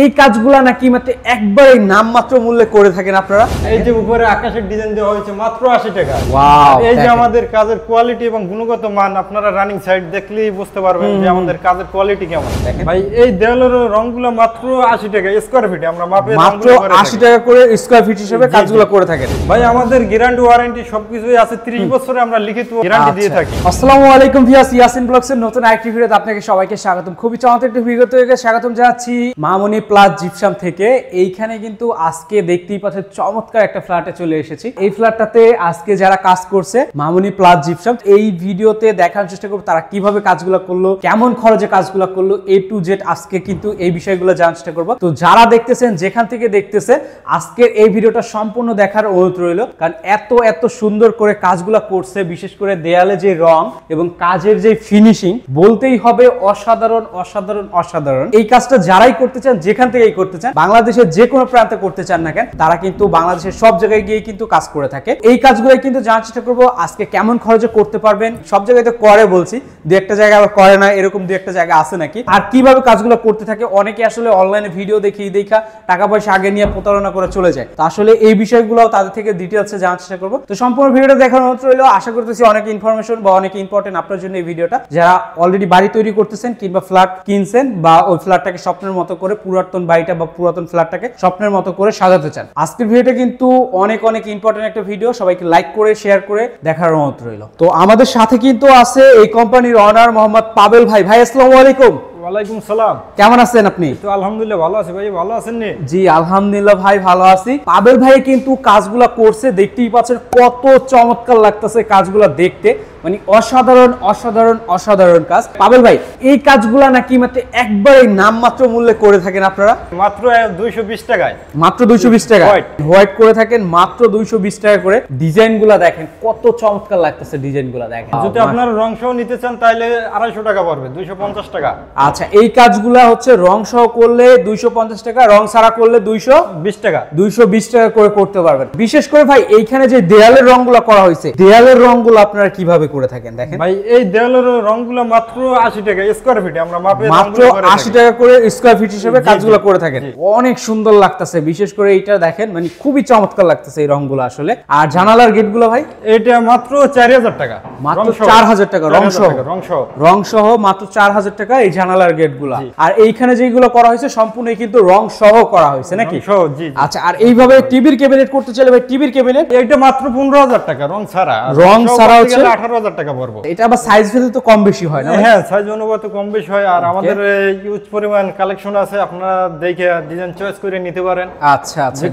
এই কাজগুলা নাকি মাত্র একবারে নামমাত্র মূল্যে করে থাকেন আপনারা? এই যে উপরে আকাশের ডিজাইন দেওয়া হয়েছে মাত্র 80 টাকা। ওয়াও, এই যে আমাদের কাজের কোয়ালিটি এবং গুণগত মান আপনারা রানিং সাইড দেখলেই বুঝতে পারবেন যে আমাদের কাজের কোয়ালিটি কেমন। ভাই এই দেওয়ালের রংগুলো মাত্র 80 টাকা স্কয়ার ফিট, আমরা মাপে মাত্র 80 টাকা করে স্কয়ার ফিট হিসেবে কাজগুলো করে থাকেন। ভাই আমাদের গ্যারান্টি ওয়ারেন্টি সবকিছুই আছে, 30 বছরে আমরা লিখিত গ্যারান্টি দিয়ে থাকি। আসসালামু আলাইকুম ভিউয়ার্স, ইয়াসিন ব্লগসের নতুন আরেকটি ভিডিওতে আপনাকে সবাইকে স্বাগতম। খুবই চমৎকার একটি ভিডিওতে স্বাগতম জানাচ্ছি মামনি প্লাস জিপসাম থেকে। এইখানে কিন্তু আজকে দেখতেই পাচ্ছেন চমৎকার একটা ফ্ল্যাটে চলে এসেছি। এই ফ্ল্যাটটাতে আজকে যারা কাজ করছে মামনি প্লাস জিপসাম, এই ভিডিওতে দেখার চেষ্টা করব তারা কিভাবে কাজগুলো করলো, কেমন খরচে কাজগুলো করলো, A to Z আজকে কিন্তু এই বিষয়গুলো জানার চেষ্টা করব। তো যারা দেখতেছেন যেখান থেকে দেখতেছে আজকের এই ভিডিওটা সম্পূর্ণ দেখার অনুরোধ রইল, কারণ এত সুন্দর করে কাজগুলো করছে। বিশেষ করে দেয়ালে যে রং এবং কাজের যে ফিনিশিং বলতেই হবে অসাধারণ অসাধারণ অসাধারণ। এই কাজটা যারাই করতে চান, যেখান থেকেই করতে চান, বাংলাদেশের যে কোনো প্রান্তে করতে চান না কেন, তারা কিন্তু বাংলাদেশের সব জায়গায় গিয়ে কিন্তু কাজ করে থাকে। এই কাজগুলো কিন্তু জানার চেষ্টা করবো আজকে কেমন খরচে করতে পারবেন। সব জায়গায় তো করে বলছি, দু একটা জায়গায় আবার করে না, এরকম দু একটা জায়গা আছে নাকি, আর কিভাবে কাজগুলো করতে থাকে। অনেকে আসলে অনলাইনে ভিডিও দেখি দেখা টাকা পয়সা আগে নিয়ে প্রতারণা করে চলে যায়। তো আসলে এই বিষয়গুলো তাদের থেকে ডিটেইলসে জানার চেষ্টা করবো। তো সম্পূর্ণ ভিডিওটা দেখার অনুরোধ রইল। আশা করতেছি অনেক ইনফরমেশন বা অনেক ইম্পর্টেন্ট আপনার জন্য এই ভিডিওটা। যারা অলরেডি বাড়ি তৈরি করতেছেন কিংবা ফ্ল্যাট কিনছেন বা ওই ফ্ল্যাটটাকে স্বপ্নের মতো করে, পুরাতন বাড়িটা বা পুরাতন ফ্ল্যাটটাকে স্বপ্নের মতো করে সাজাতে চান, আজকের ভিডিওটা কিন্তু অনেক ইম্পর্টেন্ট একটা ভিডিও। সবাইকে লাইক করে শেয়ার করে দেখার অনুরোধ রইল। তো আমাদের সাথে কিন্তু আছে এই কোম্পানির অনার মোহাম্মদ পাবেল ভাই। ভাই আসসালামু আলাইকুম। ওয়ালাইকুম সালাম। কেমন আছেন আপনি? তো আলহামদুলিল্লাহ ভালো আছি ভাই, ভালো আছেন নি? জি আলহামদুলিল্লাহ ভাই ভালো আছি। পাবেল ভাই কিন্তু কাজগুলা করছে, দেখতেই পাচ্ছেন কত চমৎকার লাগতেছে কাজগুলা দেখতে, মানে অসাধারণ অসাধারণ অসাধারণ কাজ। পাবেল ভাই এই কাজগুলা নাকি মাত্র একবারে নামমাত্র মূল্যে করে থাকেন আপনারা? মাত্র 220 টাকায়। মাত্র 220 টাকা হোয়াইট করে থাকেন, মাত্র 220 টাকা করে। ডিজাইন গুলা দেখেন কত চমৎকার লাগতেছে, ডিজাইন গুলা দেখেন। যদি আপনারা রং সহ নিতে চান তাহলে 250 টাকা পড়বে, 250 টাকা। আচ্ছা, এই কাজগুলা হচ্ছে রং সহ করলে 250 টাকা, রং ছাড়া করলে 220 টাকা। 220 টাকা করে করতে পারবেন। বিশেষ করে ভাই এইখানে যে দেয়ালের রংগুলা করা হয়েছে, দেয়ালের রংগুলো আপনারা কিভাবে করে থাকেন দেখেন ভাই। এই দেয়ালের রংগুলো মাত্র 80 টাকা স্কয়ার ফিট, আমরা মাপে মাত্র 80 টাকা করে স্কয়ার ফিট হিসেবে কাজগুলো করে থাকেন। অনেক সুন্দর লাগতেছে, বিশেষ করে এইটা দেখেন, মানে খুবই চমৎকার লাগতেছে এই রংগুলো আসলে। আর জানালার গেটগুলো ভাই এটা মাত্র 4000 টাকা, মাত্র 4000 টাকা রং সহ মাত্র 4000 টাকা এই জানালার গেটগুলো। আর এইখানে যেগুলো করা হয়েছে সম্পূর্ণ কিন্তু রং সহ করা হয়েছে নাকি? আচ্ছা, আর এইভাবে টিভির ক্যাবিনেট করতে চাইলে ভাই টিভির ক্যাবিনেট এটা মাত্র 15000 টাকা রং ছাড়া হচ্ছে 18000 টাকা পড়বে। এটা আবার সাইজ ভেদে তো কম বেশি হয় না? হ্যাঁ, সাইজ অনুপাতে কম বেশি হয়। আর আমাদের ইউজ পরিমাণ কালেকশন আছে, আপনারা দেখে ডিজাইন চয়েস করে নিতে পারেন। আচ্ছা আচ্ছা,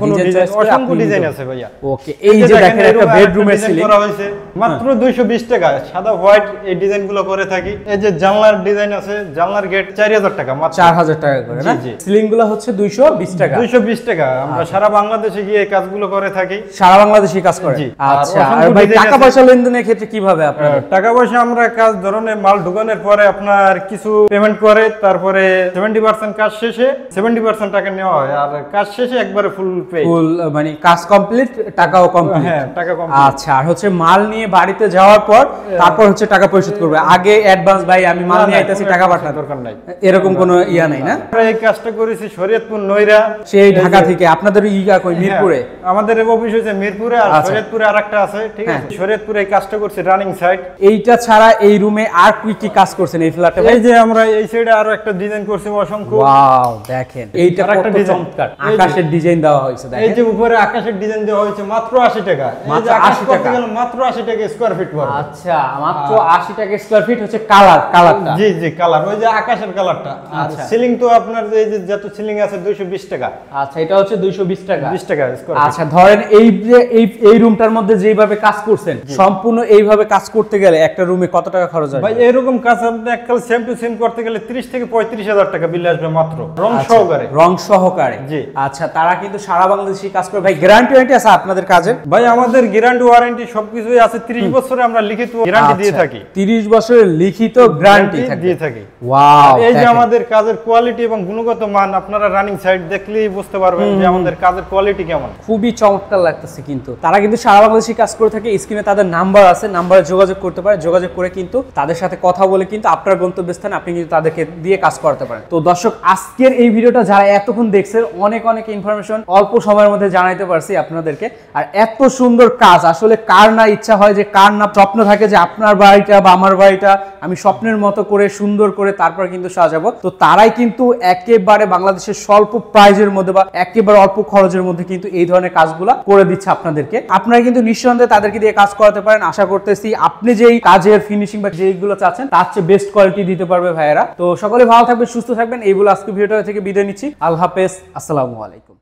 অসংখ্য ডিজাইন আছে ভাইয়া। ওকে, এই যে দেখেন একটা বেডরুমের সিলিং করা হয়েছে মাত্র 220 টাকা, সাদা হোয়াইট এই ডিজাইনগুলো করে থাকি। এই যে জানলার ডিজাইন আছে, জানলার গেট 4000 টাকা, মাত্র 4000 টাকা করে না? সিলিং গুলো হচ্ছে 220 টাকা। 220 টাকা। আমরা সারা বাংলাদেশে গিয়ে কাজগুলো করে থাকি, সারা বাংলাদেশে কাজ করে। আচ্ছা, আর ভাই টাকা পয়সা লেনদেনের ক্ষেত্রে কিভাবে আপনারা? টাকা পয়সা আমরা কাজ ধরনের মাল ঢোকানোর পরে আপনার কিছু পেমেন্ট করে, তারপরে 70% কাজ শেষে 70% টাকা নেওয়া হয়, আর কাজ শেষে একবারে ফুল পে, ফুল মানে কাজ কমপ্লিট, টাকাও কমপ্লিট। হ্যাঁ, টাকা কমপ্লিট। আচ্ছা, আর হচ্ছে মাল নিয়ে বাড়িতে যাওয়ার পর তারপর হচ্ছে টাকা পরিশোধ করবে। আগে অ্যাডভান্স ভাই আমি মাল নিয়ে আইতাছি টাকা পাঠানোর দরকার নাই, এরকম কোনো ইয়া নাই না? আমরা এই কাজটা করেছি শরীয়তপুর নয়রা, সেই ঢাকা থেকে। আপনাদের ইয়া কই মিরপুরে? আমাদের অফিস হচ্ছে মিরপুরে, আর শরীয়তপুরে আরেকটা আছে, ঠিক আছে? শরীয়তপুরে এই কাজটা করছি রানিং সাইট। এইটা ছাড়া এই রুমে আর কি কাজ করছেন এই ফ্ল্যাটে? এই যে আমরা এই সাইডে আরো একটা ডিজাইন করছি অসংখ্য। ওয়াও, দেখেন এইটা কত চমৎকার আকাশের ডিজাইন দেওয়া হয়েছে। দেখেন এই যে উপরে আকাশের ডিজাইন দেওয়া হয়েছে মাত্র 80 টাকা। এই যে 80 টাকা মাত্র 80 টাকা স্কয়ার ফিট পড়বে। আচ্ছা, মাত্র 80 টাকা স্কয়ার ফিট হচ্ছে কালারটা। জি জি, কালার ওই যে আকাশের কালারটা। আর সিলিং তো আপনার এই যে যত সিলিং আছে 220 টাকা। আচ্ছা, এটা হচ্ছে 220 টাকা, 20 টাকা স্কয়ার। আচ্ছা, ধরেন এই যে এই রুমটার মধ্যে যেভাবে কাজ করছেন, সম্পূর্ণ এইভাবে কাজ করতে গেলে একটা রুমে কত টাকা খরচ হয় ভাই? এরকম কাজ আপনি এককাল সেম টু সেম করতে গেলে 30 থেকে 35000 টাকা বিল আসবে মাত্র রং সহকারে। রং সহকারে, জি। আচ্ছা, তারা কিন্তু সারা বাংলাদেশে কাজ করে। ভাই গ্যারান্টি ওয়ারেন্টি আছে আপনাদের কাজে? ভাই আমাদের গ্যারান্টি ওয়ারেন্টি সবকিছুই আছে, 30 বছরে আমরা লিখিত গ্যারান্টি দিয়ে থাকি। 30 বছরের লিখিত গ্যারান্টি দিয়ে থাকি। ওয়াও, এই যে আমাদের কাজের কোয়ালিটি এবং গুণগত মান আপনারা রানিং সাইট দেখলেই বুঝতে পারবেন যে আমাদের কাজের কোয়ালিটি কেমন। খুবই চমৎকার লাগতেছে। কিন্তু তারা কিন্তু সারা বাংলাদেশে কাজ করে থাকে। স্ক্রিনে তাদের নাম্বার আছে, নাম্বারে যোগাযোগ করতে পারে, যোগাযোগ করে কিন্তু তাদের সাথে কথা বলে কিন্তু আপনার গন্তব্যস্থানে আপনি কিন্তু তাদেরকে দিয়ে কাজ করতে পারেন। তো দর্শক, আজকের এই ভিডিওটা যারা এতক্ষণ দেখছেন, অনেক অনেক ইনফরমেশন অল্প সময়ের মধ্যে জানাইতে পারছি আপনাদেরকে। আর এত সুন্দর কাজ আসলে কার না ইচ্ছা হয়, যে কার না স্বপ্ন থাকে যে আপনার বাড়িটা বা আমার বাড়িটা আমি স্বপ্নের মতো করে সুন্দর করে তারপর কিন্তু সাজাবো। তো তারাই কিন্তু একেবারে বাংলাদেশের স্বল্প প্রাইজের মধ্যে বা একেবারে অল্প খরচের মধ্যে কিন্তু এই ধরনের কাজগুলা করে দিচ্ছে আপনাদেরকে। আপনারা কিন্তু নিঃসন্দেহে তাদেরকে দিয়ে কাজ করাতে পারেন। আশা করতেছি আপনি যেই কাজের ফিনিশিং বা যেইগুলো চাচ্ছেন তার চেয়ে বেস্ট কোয়ালিটি দিতে পারবে ভাইয়েরা। তো সকলে ভালো থাকবেন, সুস্থ থাকবেন। এইগুলো আজকে ভিডিওটা থেকে বিদায় নিচ্ছি। আল্লাহ হাফেজ, আসসালামু আলাইকুম।